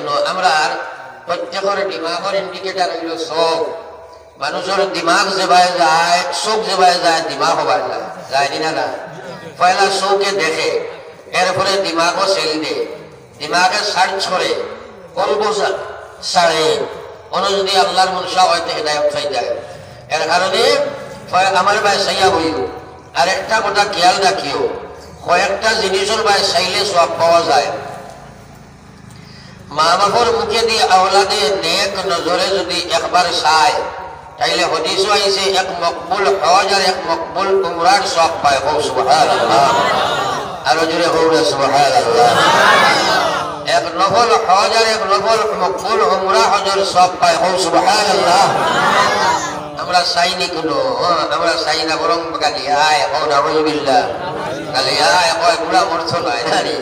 কোনো আমরা প্রত্যেকের দিমাগের ইন্ডিকেটার হইল চোখ মানুষের দিমাগ যেভাবে যায় চোখ যেভাবে যায় দিমাগ হবার যায় যায়নি না না পয়লা চৌকে দেখে এরপরে দিমাগও সেল দে দিমাগে সার্চ করে কলব সারে কোনো যদি আল্লাহর মনসা হয়তো হেদায়ত হয়ে যায় এর কারণে আমার ভাই সাইয়া বইল আর একটা কথা খেয়াল রাখিও কয়েকটা জিনিসের ভাই চাইলে সব পাওয়া যায় মা বাবার মুখে দিয়ে আওলাদে নেক নজরে যদি একবার চায় তাইলে হদিস আইছে এক মকবুল হজ আর এক মকবুল উমরার সব পায় হো সুবহানাল্লাহ আরো জোরে হো সুবহানাল্লাহ এক নফল হজ আর এক নফল মকবুল উমরা হজর সব পায় হো সুবহানাল্লাহ আমরা চাইনি কোনো আমরা চাই না বরং গালি আয় হো নাউযুবিল্লাহ গালি আয় কয় বুড়া মরছো নয় জানি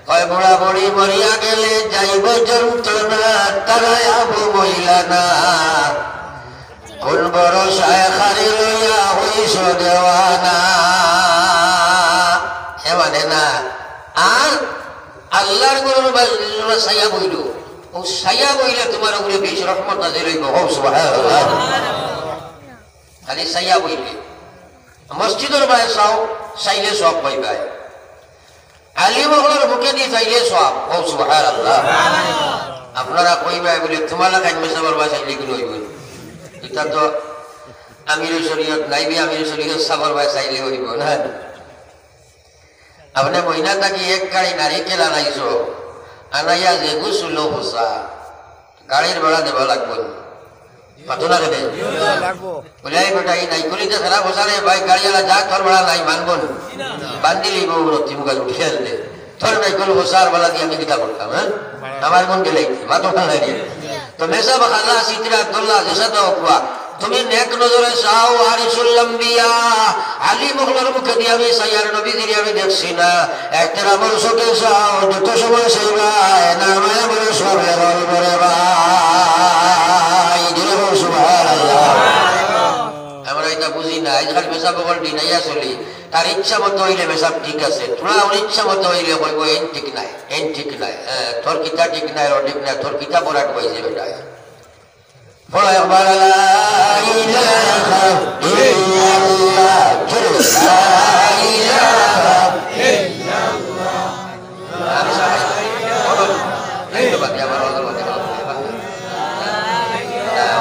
কয় বুড়া বুড়ি মরিয়া গেলে যাইব যন্ত্রণা তারাই আবু মহিলা না কোন বড় শায়খারি লইয়া হইস দেওয়ানা হে মানে না আর আল্লাহর গুরুর সাইয়া বইল ও সাইয়া বইলে তোমার উপরে বেশ রহমত নাজিল হইব ও সুবহানাল্লাহ খালি সাইয়া বইলে মসজিদের বাইরে চাও চাইলে সব পাইবাই আলিমহলের মুখে দিয়ে চাইলে সব ও সুবহানাল্লাহ আপনারা কইবাই বলে তোমার লাগাই মেসাবার বা চাইলে কি হইব এটা তো আমির শরীয়ত নাইবি আমির শরীয়ত সাবর ভাই চাইলে হইব না আপনি মহিনা থাকি এক গাড়ি নারিকেল আনাইছো আনাইয়া যে গুছুল হোসা গাড়ির ভাড়া দেওয়া লাগবে পাতো না কেটে বলে বেটা এই নাই করিতে খারাপ হোসা রে ভাই গাড়িওয়ালা যা তোর ভাড়া নাই মানব বান্ধি লিব তিমুকা উঠিয়ে আনলে তোর নাই কোনো হোসার ভাড়া দিয়ে আমি কিতা করতাম হ্যাঁ আমার মন গেলে মাতো খানা দিয়ে তো মেসা বাখালা সিদ্দিক আব্দুল্লাহ যেসা তো কুয়া তুমি নেক নজরে চাও আরিসুল আম্বিয়া আলী মুখলার মুখে দিয়ে আমি সাইয়ার নবী দিয়ে আমি দেখছি না একটা আমার চোখে চাও যত সময় সেবায় না মায়া বলে সবে রল করে ভাই সুবহানাল্লাহ আমরা এটা বুঝি না আজকাল মেসাব বল ডিনাইয়া চলি তার ইচ্ছা মতো হইলে মেসাব ঠিক আছে তোরা ওর ইচ্ছা মতো হইলে কইব এন ঠিক নাই এন ঠিক নাই তোর কিতা ঠিক নাই ও ঠিক নাই তোর কিতা পড়াট হয়েছে বেটা বলো একবার লা ইলাহা ইল্লাল্লাহ লা ইলাহা ইল্লাল্লাহ আমি সাহায্য বলো এই তো বাকি আমার ওয়াজের মধ্যে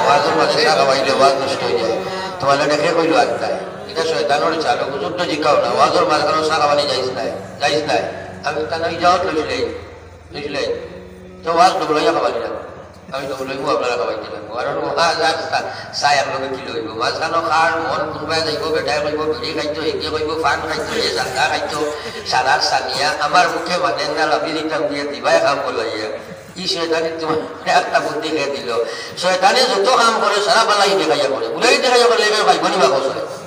ওয়াজের মধ্যে সারা বাইলে ওয়াজ নষ্ট হয়ে যায় তোমার দেখে কইলো আত্মায় এটা শয়তানের চালক যুদ্ধ জিকাও না ওয়াজের মাঝখানে সারা বানি যাইস নাই আমি তাই যাও লইলে তো ওয়াজ তো লইয়া খাবালি না আমি তো লইব আপনারা খাবাইতে লাগবো কারণ ওয়াজ আর চাই আপনাকে কি লইব মাঝখানো খার মন কোনোবাই যাইব বেটাই কইব বিড়ি খাইতো একে কইব ফান খাইতো এ জাঙ্গা খাইতো সাদার সানিয়া আমার মুখে মানে না লাভি দিতাম দিয়ে দিবাই কাম করলাইয়া ই শয়তানি তোমার একটা বুদ্ধি খেয়ে দিল শয়তানে যত কাম করে সারা বেলা দেখাইয়া করে উলাই দেখাইয়া করলে ভাই বনিবা কৌশলে